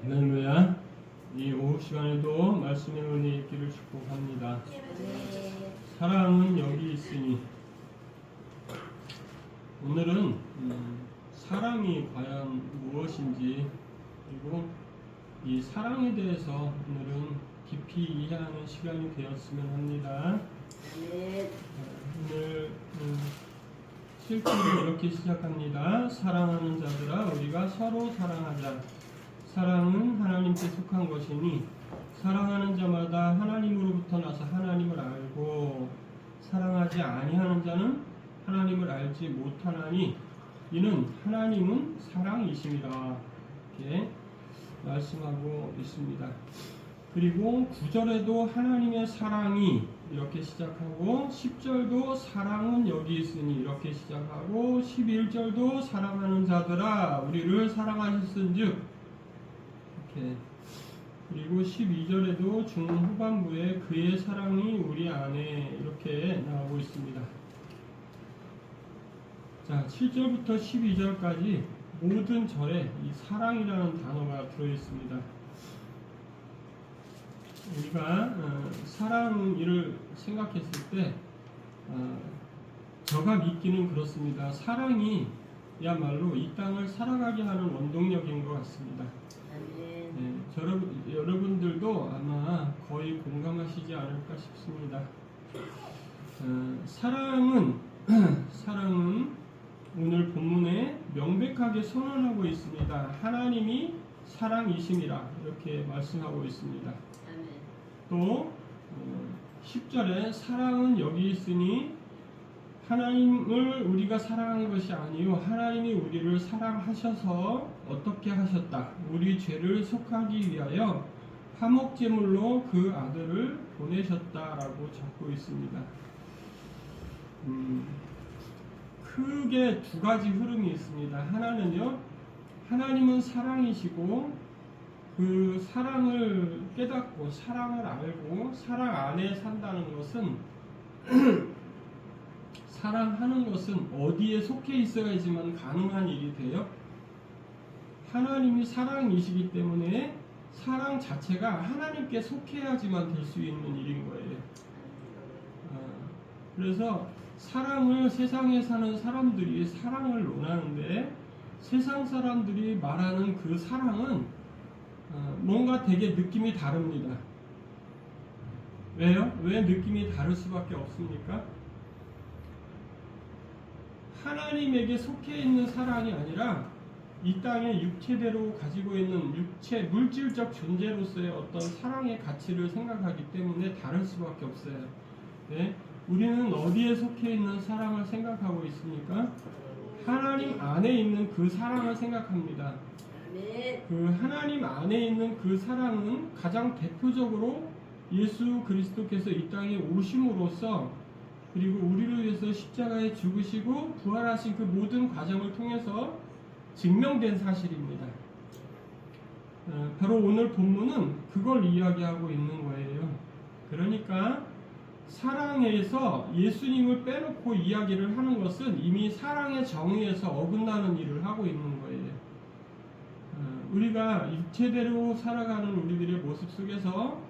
할렐루야. 이 오후 시간에도 말씀의 은혜 있기를 축복합니다. 사랑은 여기 있으니. 오늘은 사랑이 과연 무엇인지, 그리고 이 사랑에 대해서 오늘은 깊이 이해하는 시간이 되었으면 합니다. 오늘 7절이 이렇게 시작합니다. 사랑하는 자들아, 우리가 서로 사랑하자. 사랑은 하나님께 속한 것이니 사랑하는 자마다 하나님으로부터 나서 하나님을 알고, 사랑하지 아니하는 자는 하나님을 알지 못하나니 이는 하나님은 사랑이심이라. 이렇게 말씀하고 있습니다. 그리고 9절에도 하나님의 사랑이 이렇게 시작하고, 10절도 사랑은 여기 있으니 이렇게 시작하고, 11절도 사랑하는 자들아 우리를 사랑하셨은즉, 이렇게, 그리고 12절에도 중후반부에 그의 사랑이 우리 안에 이렇게 나오고 있습니다. 자, 7절부터 12절까지 모든 절에 이 사랑이라는 단어가 들어있습니다. 우리가 사랑을 생각했을 때 저가 믿기는 그렇습니다. 사랑이 야말로 이 땅을 살아가게 하는 원동력인 것 같습니다. 네, 여러분들도 아마 거의 공감하시지 않을까 싶습니다. 사랑은 오늘 본문에 명백하게 선언하고 있습니다. 하나님이 사랑이심이라 이렇게 말씀하고 있습니다. 또 10절에 사랑은 여기 있으니 하나님을 우리가 사랑한 것이 아니요 하나님이 우리를 사랑하셔서 어떻게 하셨다. 우리 죄를 속하기 위하여 화목제물로 그 아들을 보내셨다라고 적고 있습니다. 크게 두 가지 흐름이 있습니다. 하나는요, 하나님은 사랑이시고 그 사랑을 깨닫고 사랑을 알고 사랑 안에 산다는 것은 사랑하는 것은 어디에 속해 있어야지만 가능한 일이 돼요. 하나님이 사랑이시기 때문에 사랑 자체가 하나님께 속해야지만 될 수 있는 일인 거예요. 그래서 사랑을, 세상에 사는 사람들이 사랑을 논하는데 세상 사람들이 말하는 그 사랑은 뭔가 되게 느낌이 다릅니다. 왜요? 왜 느낌이 다를 수밖에 없습니까? 하나님에게 속해 있는 사랑이 아니라 이 땅의 육체대로 가지고 있는 육체, 물질적 존재로서의 어떤 사랑의 가치를 생각하기 때문에 다를 수밖에 없어요. 네? 우리는 어디에 속해 있는 사랑을 생각하고 있습니까? 하나님 안에 있는 그 사랑을 생각합니다. 그 하나님 안에 있는 그 사랑은 가장 대표적으로 예수 그리스도께서 이 땅에 오심으로써, 그리고 우리를 위해서 십자가에 죽으시고 부활하신 그 모든 과정을 통해서 증명된 사실입니다. 바로 오늘 본문은 그걸 이야기하고 있는 거예요. 그러니까 사랑에서 예수님을 빼놓고 이야기를 하는 것은 이미 사랑의 정의에서 어긋나는 일을 하고 있는 거예요. 우리가 육체대로 살아가는 우리들의 모습 속에서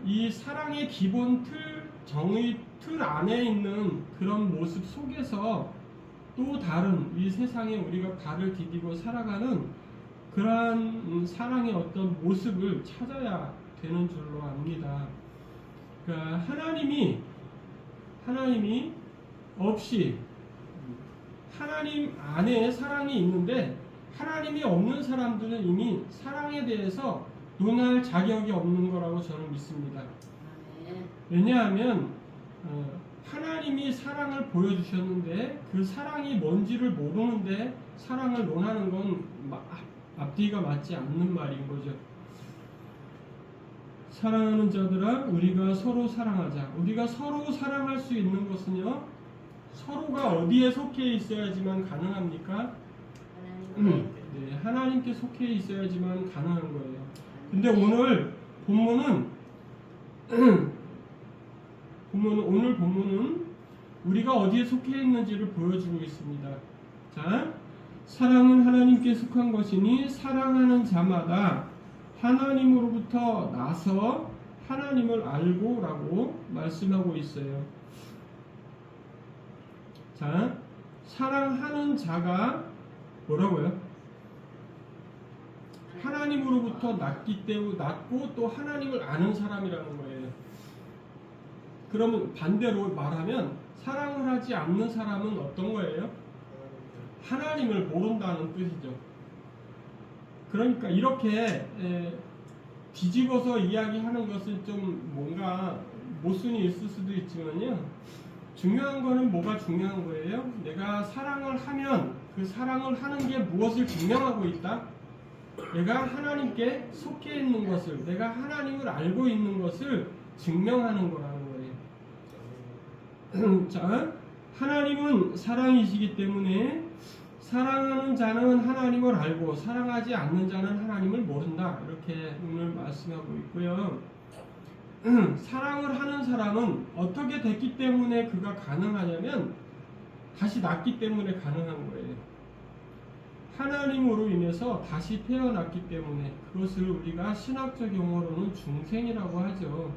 이 사랑의 기본 정의 틀 안에 있는 그런 모습 속에서 또 다른 이 세상에 우리가 발을 디디고 살아가는 그러한 사랑의 어떤 모습을 찾아야 되는 줄로 압니다. 그러니까 하나님이 없이 하나님 안에 사랑이 있는데 하나님이 없는 사람들은 이미 사랑에 대해서 논할 자격이 없는 거라고 저는 믿습니다. 왜냐하면 하나님이 사랑을 보여주셨는데 그 사랑이 뭔지를 모르는데 사랑을 논하는 건 앞뒤가 맞지 않는 말인 거죠. 사랑하는 자들아 우리가 서로 사랑하자. 우리가 서로 사랑할 수 있는 것은요, 서로가 어디에 속해 있어야지만 가능합니까? 네, 하나님께 속해 있어야지만 가능한 거예요. 근데 오늘 본문은 오늘 본문은 우리가 어디에 속해 있는지를 보여주고 있습니다. 자, 사랑은 하나님께 속한 것이니 사랑하는 자마다 하나님으로부터 나서 하나님을 알고 라고 말씀하고 있어요. 자, 사랑하는 자가 뭐라고요? 하나님으로부터 낳고 또 하나님을 아는 사람이라는 거예요. 그러면 반대로 말하면 사랑을 하지 않는 사람은 어떤 거예요? 하나님을 모른다는 뜻이죠. 그러니까 이렇게 뒤집어서 이야기하는 것은 좀 뭔가 모순이 있을 수도 있지만요. 중요한 거는 뭐가 중요한 거예요? 내가 사랑을 하면 그 사랑을 하는 게 무엇을 증명하고 있다? 내가 하나님께 속해 있는 것을, 내가 하나님을 알고 있는 것을 증명하는 거라는 거예요. 자, 하나님은 사랑이시기 때문에 사랑하는 자는 하나님을 알고 사랑하지 않는 자는 하나님을 모른다. 이렇게 오늘 말씀하고 있고요. 사랑을 하는 사람은 어떻게 됐기 때문에 그가 가능하냐면 다시 낳기 때문에 가능한 거예요. 하나님으로 인해서 다시 태어났기 때문에 그것을 우리가 신학적 용어로는 중생이라고 하죠.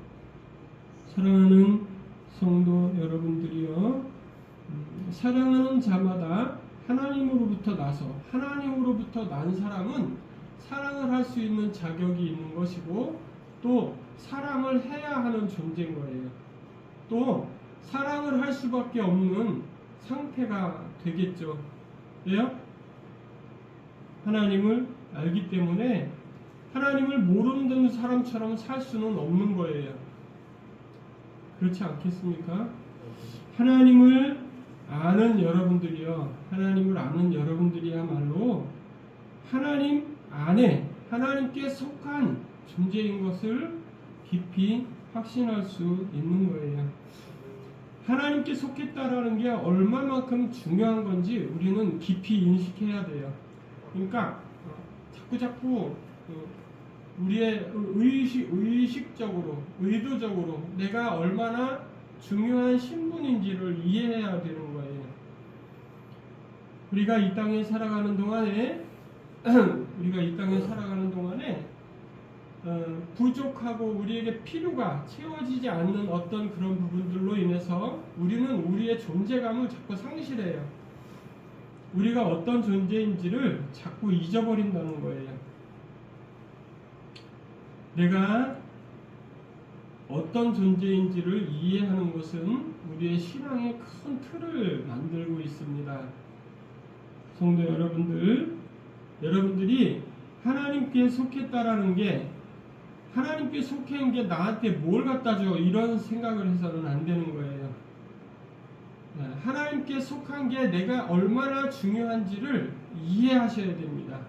사랑하는 성도 여러분들이요, 사랑하는 자마다 하나님으로부터 나서 하나님으로부터 난 사람은 사랑을 할 수 있는 자격이 있는 것이고 또 사랑을 해야 하는 존재인 거예요. 또 사랑을 할 수밖에 없는 상태가 되겠죠. 왜요? 하나님을 알기 때문에 하나님을 모르는 사람처럼 살 수는 없는 거예요. 그렇지 않겠습니까? 하나님을 아는 여러분들이요, 하나님을 아는 여러분들이야말로 하나님 안에 하나님께 속한 존재인 것을 깊이 확신할 수 있는 거예요. 하나님께 속했다라는 게 얼마만큼 중요한 건지 우리는 깊이 인식해야 돼요. 그러니까 자꾸 우리의 의식적으로, 의도적으로 내가 얼마나 중요한 신분인지를 이해해야 되는 거예요. 우리가 이 땅에 살아가는 동안에 부족하고 우리에게 필요가 채워지지 않는 어떤 그런 부분들로 인해서 우리는 우리의 존재감을 자꾸 상실해요. 우리가 어떤 존재인지를 자꾸 잊어버린다는 거예요. 내가 어떤 존재인지를 이해하는 것은 우리의 신앙의 큰 틀을 만들고 있습니다. 성도 여러분들이 하나님께 속했다라는 게, 하나님께 속한 게 나한테 뭘 갖다 줘, 이런 생각을 해서는 안 되는 거예요. 하나님께 속한 게 내가 얼마나 중요한지를 이해하셔야 됩니다.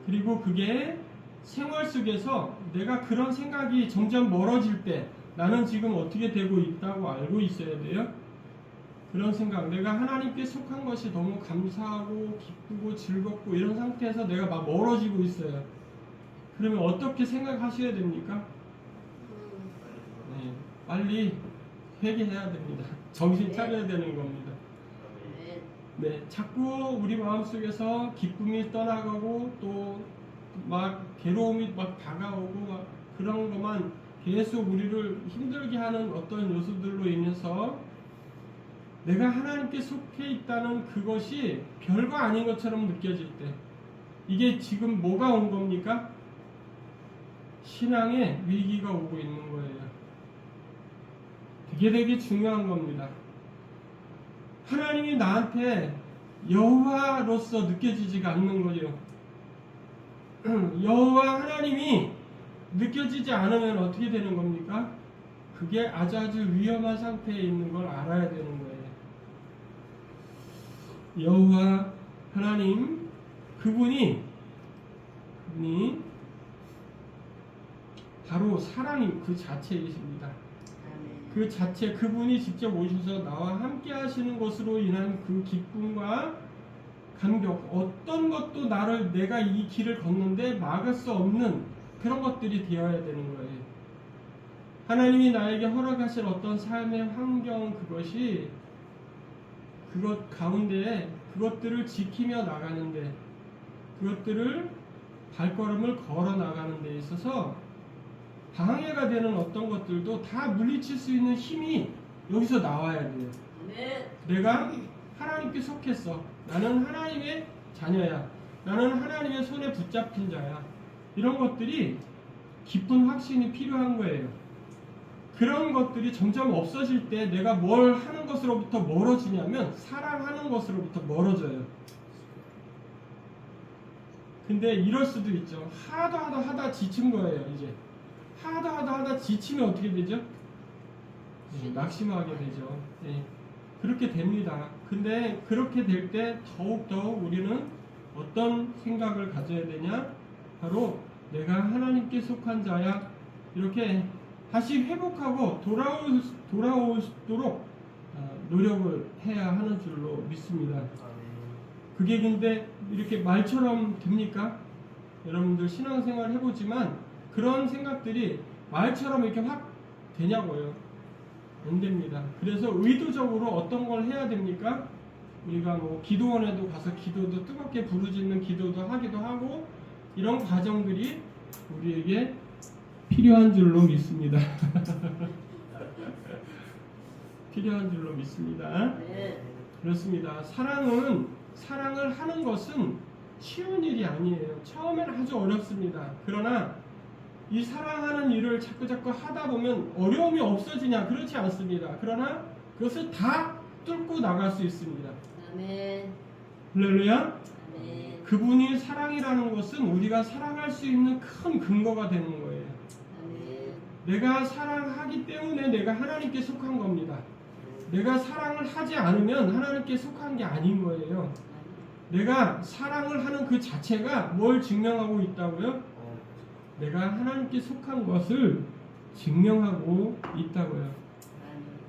그리고 그게 생활 속에서 내가 그런 생각이 점점 멀어질 때 나는 지금 어떻게 되고 있다고 알고 있어야 돼요. 그런 생각, 내가 하나님께 속한 것이 너무 감사하고 기쁘고 즐겁고 이런 상태에서 내가 막 멀어지고 있어요. 그러면 어떻게 생각하셔야 됩니까? 빨리 회개해야 됩니다. 정신 차려야 되는 겁니다. 네, 자꾸 우리 마음속에서 기쁨이 떠나가고 또 막 괴로움이 막 다가오고 막 그런 것만 계속 우리를 힘들게 하는 어떤 요소들로 인해서 내가 하나님께 속해 있다는 그것이 별거 아닌 것처럼 느껴질 때, 이게 지금 뭐가 온 겁니까? 신앙의 위기가 오고 있는 거예요. 그게 되게 중요한 겁니다. 하나님이 나한테 여호와로서 느껴지지가 않는 거죠. 여호와 하나님이 느껴지지 않으면 어떻게 되는 겁니까? 그게 아주 위험한 상태에 있는 걸 알아야 되는 거예요. 여호와 하나님, 그분이 바로 사랑이 그 자체이십니다. 그 자체, 그분이 직접 오셔서 나와 함께 하시는 것으로 인한 그 기쁨과 감격, 어떤 것도 내가 이 길을 걷는데 막을 수 없는 그런 것들이 되어야 되는 거예요. 하나님이 나에게 허락하실 어떤 삶의 환경, 그것 가운데에 그것들을 지키며 나가는데, 그것들을 발걸음을 걸어 나가는 데 있어서 방해가 되는 어떤 것들도 다 물리칠 수 있는 힘이 여기서 나와야 돼요. 내가 하나님께 속했어. 나는 하나님의 자녀야. 나는 하나님의 손에 붙잡힌 자야. 이런 것들이 깊은 확신이 필요한 거예요. 그런 것들이 점점 없어질 때 내가 뭘 하는 것으로부터 멀어지냐면 사랑하는 것으로부터 멀어져요. 근데 이럴 수도 있죠. 하다 지친 거예요. 이제 하다 지치면 어떻게 되죠? 낙심하게 되죠. 네. 그렇게 됩니다. 근데 그렇게 될 때 더욱더욱 우리는 어떤 생각을 가져야 되냐? 바로 내가 하나님께 속한 자야. 이렇게 다시 회복하고 돌아오도록 노력을 해야 하는 줄로 믿습니다. 그게 근데 이렇게 말처럼 됩니까? 여러분들 신앙생활 해보지만 그런 생각들이 말처럼 이렇게 확 되냐고요. 안 됩니다. 그래서 의도적으로 어떤 걸 해야 됩니까? 우리가 뭐 기도원에도 가서 기도도 뜨겁게 부르짖는 기도도 하기도 하고 이런 과정들이 우리에게 필요한 줄로 믿습니다. 필요한 줄로 믿습니다. 그렇습니다. 사랑을 하는 것은 쉬운 일이 아니에요. 처음에는 아주 어렵습니다. 그러나 이 사랑하는 일을 자꾸 하다 보면 어려움이 없어지냐? 그렇지 않습니다. 그러나 그것을 다 뚫고 나갈 수 있습니다. 아멘. 할렐루야. 아멘. 그분이 사랑이라는 것은 우리가 사랑할 수 있는 큰 근거가 되는 거예요. 아멘. 내가 사랑하기 때문에 내가 하나님께 속한 겁니다. 내가 사랑을 하지 않으면 하나님께 속한 게 아닌 거예요. 내가 사랑을 하는 그 자체가 뭘 증명하고 있다고요? 내가 하나님께 속한 것을 증명하고 있다고요.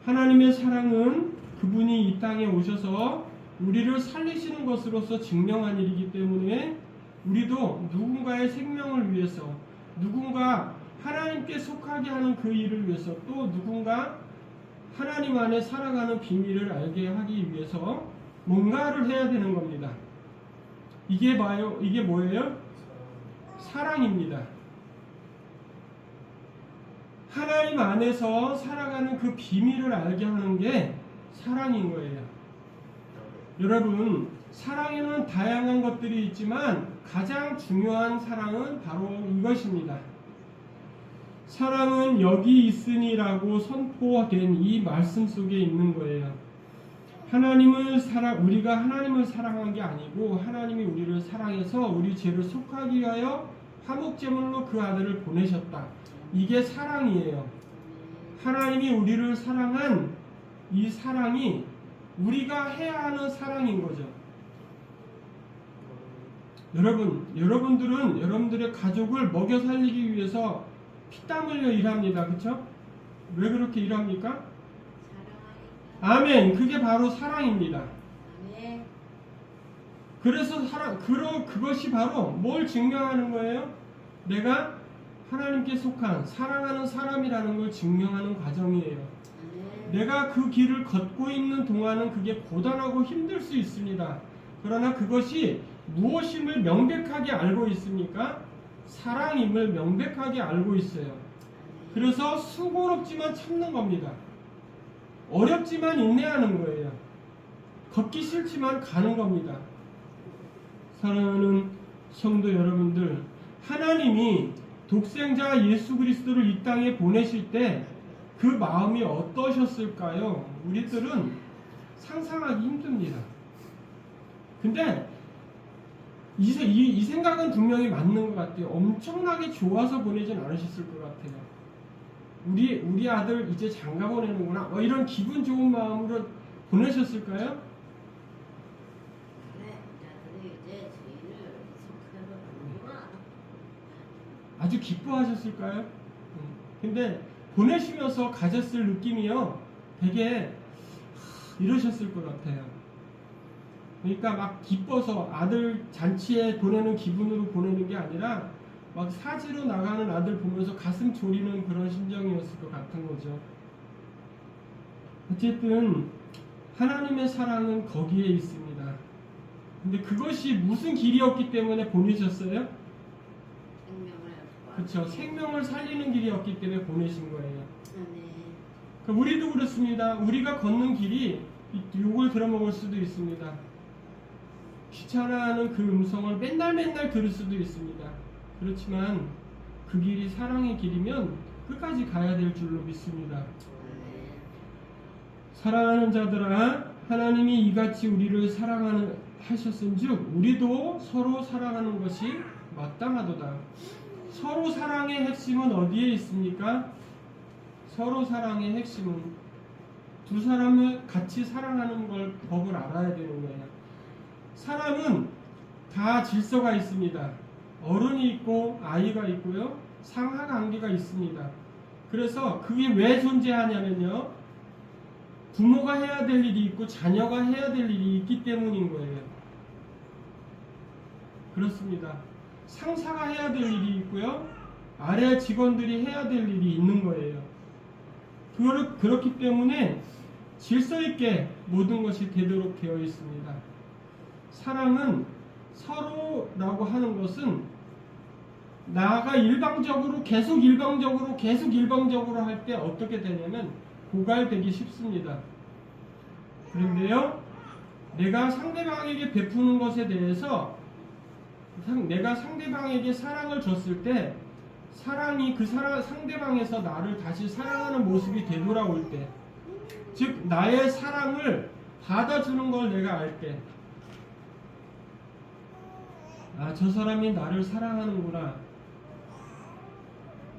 하나님의 사랑은 그분이 이 땅에 오셔서 우리를 살리시는 것으로서 증명한 일이기 때문에 우리도 누군가의 생명을 위해서, 누군가 하나님께 속하게 하는 그 일을 위해서, 또 누군가 하나님 안에 살아가는 비밀을 알게 하기 위해서 뭔가를 해야 되는 겁니다. 이게 뭐예요? 사랑입니다. 하나님 안에서 살아가는 그 비밀을 알게 하는 게 사랑인 거예요. 여러분, 사랑에는 다양한 것들이 있지만 가장 중요한 사랑은 바로 이것입니다. 사랑은 여기 있으니라고 선포된 이 말씀 속에 있는 거예요. 우리가 하나님을 사랑한 게 아니고 하나님이 우리를 사랑해서 우리 죄를 속하기 위하여 화목제물로 그 아들을 보내셨다. 이게 사랑이에요. 하나님이 우리를 사랑한 이 사랑이 우리가 해야 하는 사랑인 거죠. 여러분들은 여러분들의 가족을 먹여 살리기 위해서 피땀 흘려 일합니다. 그렇죠? 왜 그렇게 일합니까? 아멘. 그게 바로 사랑입니다. 아멘. 그래서 그것이 바로 뭘 증명하는 거예요? 내가 하나님께 속한 사랑하는 사람이라는 걸 증명하는 과정이에요. 아멘. 내가 그 길을 걷고 있는 동안은 그게 고단하고 힘들 수 있습니다. 그러나 그것이 무엇임을 명백하게 알고 있습니까? 사랑임을 명백하게 알고 있어요. 그래서 수고롭지만 참는 겁니다. 어렵지만 인내하는 거예요. 걷기 싫지만 가는 겁니다. 사랑하는 성도 여러분들, 하나님이 독생자 예수 그리스도를 이 땅에 보내실 때 그 마음이 어떠셨을까요? 우리들은 상상하기 힘듭니다. 근데 이 생각은 분명히 맞는 것 같아요. 엄청나게 좋아서 보내진 않으셨을 것 같아요. 우리 아들 이제 장가 보내는구나. 이런 기분 좋은 마음으로 보내셨을까요? 아주 기뻐하셨을까요? 근데 보내시면서 가졌을 느낌이요, 되게 이러셨을 것 같아요. 그러니까 막 기뻐서 아들 잔치에 보내는 기분으로 보내는 게 아니라 막 사지로 나가는 아들 보면서 가슴 졸이는 그런 심정이었을 것 같은 거죠. 어쨌든 하나님의 사랑은 거기에 있습니다. 근데 그것이 무슨 길이었기 때문에 보내셨어요? 생명을 그렇죠. 생명을 살리는 길이었기 때문에 보내신 거예요. 아멘. 그러니까 우리도 그렇습니다. 우리가 걷는 길이 욕을 들어먹을 수도 있습니다. 귀찮아하는 그 음성을 맨날 들을 수도 있습니다. 그렇지만 그 길이 사랑의 길이면 끝까지 가야 될 줄로 믿습니다. 아멘. 사랑하는 자들아, 하나님이 이같이 우리를 사랑하셨은즉 우리도 서로 사랑하는 것이 마땅하도다. 서로 사랑의 핵심은 어디에 있습니까? 서로 사랑의 핵심은 두 사람을 같이 사랑하는 걸 법을 알아야 되는 거예요. 사람은 다 질서가 있습니다. 어른이 있고 아이가 있고요. 상하 관계가 있습니다. 그래서 그게 왜 존재하냐면요. 부모가 해야 될 일이 있고 자녀가 해야 될 일이 있기 때문인 거예요. 그렇습니다. 상사가 해야 될 일이 있고요. 아래 직원들이 해야 될 일이 있는 거예요. 그렇기 때문에 질서 있게 모든 것이 되도록 되어 있습니다. 사랑은 서로라고 하는 것은 나가 계속 일방적으로 할 때 어떻게 되냐면 고갈되기 쉽습니다. 그런데요, 내가 상대방에게 베푸는 것에 대해서 내가 상대방에게 사랑을 줬을 때 사랑이 상대방에서 나를 다시 사랑하는 모습이 되돌아올 때, 즉 나의 사랑을 받아주는 걸 내가 알 때, 아, 저 사람이 나를 사랑하는구나,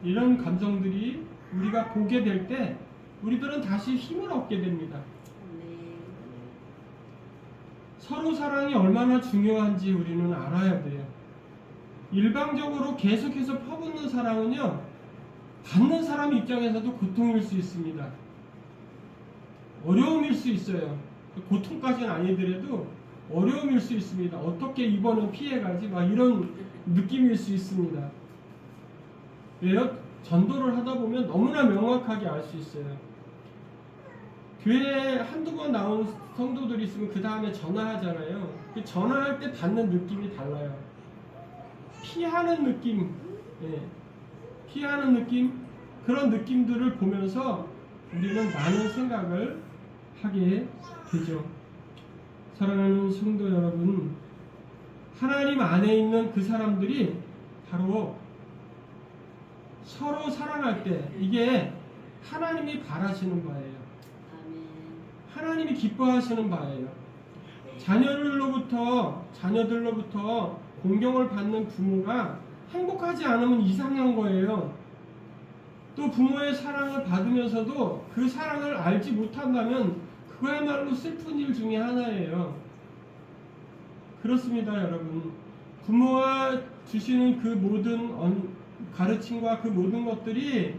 이런 감정들이 우리가 보게 될 때 우리들은 다시 힘을 얻게 됩니다. 아멘. 서로 사랑이 얼마나 중요한지 우리는 알아야 돼요. 일방적으로 계속해서 퍼붓는 사랑은요, 받는 사람 입장에서도 고통일 수 있습니다. 어려움일 수 있어요. 고통까지는 아니더라도 어려움일 수 있습니다. 어떻게 이번엔 피해가지? 막 이런 느낌일 수 있습니다. 왜요? 전도를 하다 보면 너무나 명확하게 알 수 있어요. 교회에 한두 번 나온 성도들이 있으면 그 다음에 전화하잖아요. 전화할 때 받는 느낌이 달라요. 피하는 느낌, 피하는 느낌, 그런 느낌들을 보면서 우리는 많은 생각을 하게 되죠. 사랑하는 성도 여러분, 하나님 안에 있는 그 사람들이 바로 서로 사랑할 때 이게 하나님이 바라시는 바예요. 아멘. 하나님이 기뻐하시는 바예요. 자녀들로부터 공경을 받는 부모가 행복하지 않으면 이상한 거예요. 또 부모의 사랑을 받으면서도 그 사랑을 알지 못한다면 그거야말로 슬픈 일 중에 하나예요. 그렇습니다, 여러분. 부모가 주시는 그 모든 가르침과 그 모든 것들이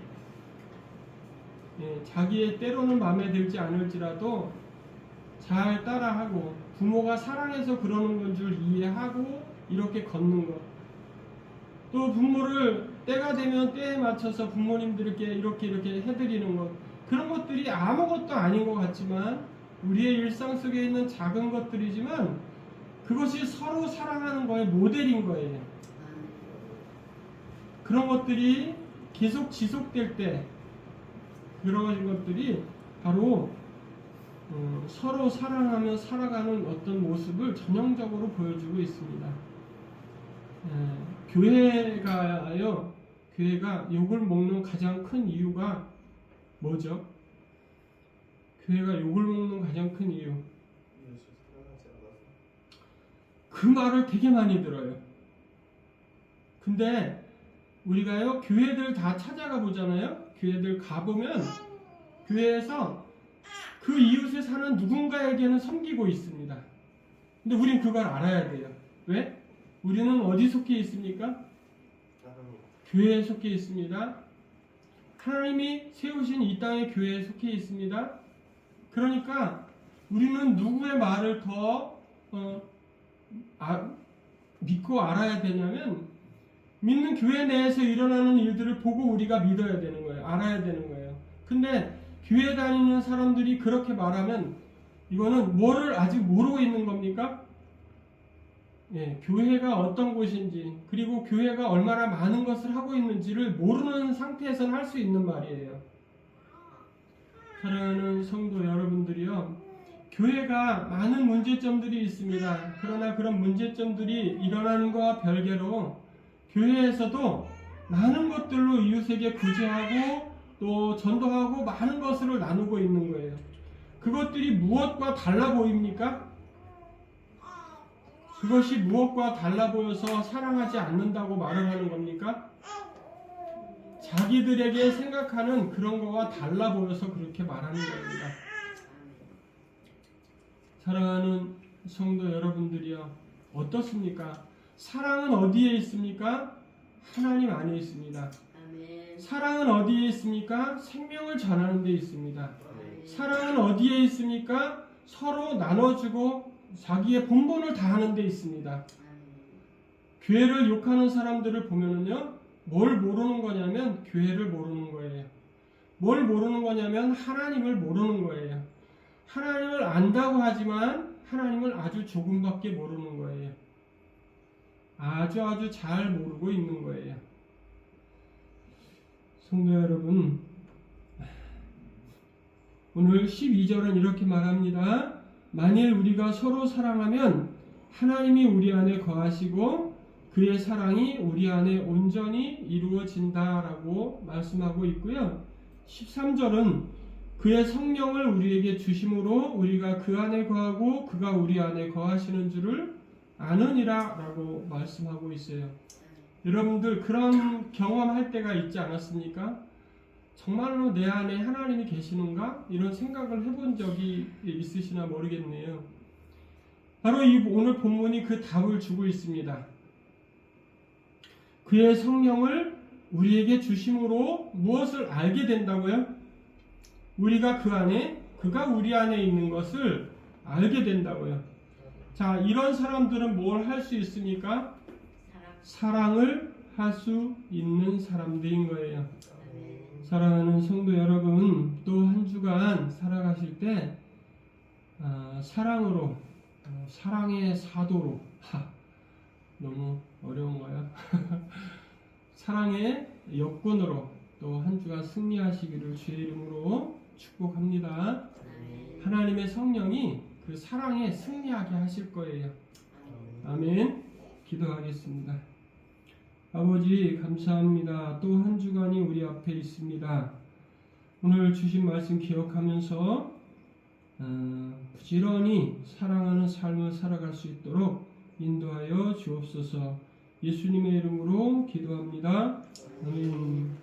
자기의 때로는 마음에 들지 않을지라도 잘 따라하고 부모가 사랑해서 그러는 건 줄 이해하고 이렇게 걷는 것, 또 부모를 때가 되면 때에 맞춰서 부모님들께 이렇게 해드리는 것, 그런 것들이 아무것도 아닌 것 같지만 우리의 일상 속에 있는 작은 것들이지만 그것이 서로 사랑하는 거의 모델인 거예요. 그런 것들이 계속 지속될 때 그런 것들이 바로 서로 사랑하며 살아가는 어떤 모습을 전형적으로 보여주고 있습니다. 교회가 욕을 먹는 가장 큰 이유가 뭐죠? 교회가 욕을 먹는 가장 큰 이유, 그 말을 되게 많이 들어요. 근데 우리가요, 교회들 다 찾아가 보잖아요. 교회들 가보면 교회에서 그 이웃에 사는 누군가에게는 섬기고 있습니다. 근데 우린 그걸 알아야 돼요. 왜? 우리는 어디 속해 있습니까? 교회에 속해 있습니다. 하나님이 세우신 이 땅의 교회에 속해 있습니다. 그러니까 우리는 누구의 말을 더 믿고 알아야 되냐면, 믿는 교회 내에서 일어나는 일들을 보고 우리가 믿어야 되는 거예요. 알아야 되는 거예요. 근데 교회 다니는 사람들이 그렇게 말하면 이거는 뭐를 아직 모르고 있는 겁니까? 교회가 어떤 곳인지 그리고 교회가 얼마나 많은 것을 하고 있는지를 모르는 상태에서는 할 수 있는 말이에요. 사랑하는 성도 여러분들이요, 교회가 많은 문제점들이 있습니다. 그러나 그런 문제점들이 일어나는 것과 별개로 교회에서도 많은 것들로 이웃에게 구제하고 또 전도하고 많은 것을 나누고 있는 거예요. 그것들이 무엇과 달라 보입니까? 그것이 무엇과 달라 보여서 사랑하지 않는다고 말을 하는 겁니까? 자기들에게 생각하는 그런 거와 달라 보여서 그렇게 말하는 겁니다. 사랑하는 성도 여러분들이요, 어떻습니까? 사랑은 어디에 있습니까? 하나님 안에 있습니다. 아멘. 사랑은 어디에 있습니까? 생명을 전하는 데 있습니다. 아멘. 사랑은 어디에 있습니까? 서로 나눠주고 자기의 본분을 다하는 데 있습니다. 아멘. 교회를 욕하는 사람들을 보면은요, 뭘 모르는 거냐면 교회를 모르는 거예요. 뭘 모르는 거냐면 하나님을 모르는 거예요. 하나님을 안다고 하지만 하나님을 아주 조금밖에 모르는 거예요. 아주 잘 모르고 있는 거예요. 성도 여러분, 오늘 12절은 이렇게 말합니다. 만일 우리가 서로 사랑하면 하나님이 우리 안에 거하시고 그의 사랑이 우리 안에 온전히 이루어진다라고 말씀하고 있고요. 13절은 그의 성령을 우리에게 주심으로 우리가 그 안에 거하고 그가 우리 안에 거하시는 줄을 아느니라 라고 말씀하고 있어요. 여러분들 그런 경험할 때가 있지 않았습니까? 정말로 내 안에 하나님이 계시는가? 이런 생각을 해본 적이 있으시나 모르겠네요. 바로 이 오늘 본문이 그 답을 주고 있습니다. 그의 성령을 우리에게 주심으로 무엇을 알게 된다고요? 우리가 그 안에, 그가 우리 안에 있는 것을 알게 된다고요. 자, 이런 사람들은 뭘 할 수 있습니까? 사랑을 할 수 있는 사람들인 거예요. 아멘. 사랑하는 성도 여러분, 또 한 주간 살아가실 때 사랑으로, 사랑의 사도로, 너무 어려운가요? 사랑의 여건으로 또 한 주간 승리하시기를 주의 이름으로 축복합니다. 아멘. 하나님의 성령이 그 사랑에 승리하게 하실 거예요. 아멘. 기도하겠습니다. 아버지 감사합니다. 또 한 주간이 우리 앞에 있습니다. 오늘 주신 말씀 기억하면서 부지런히 사랑하는 삶을 살아갈 수 있도록 인도하여 주옵소서. 예수님의 이름으로 기도합니다. 아멘.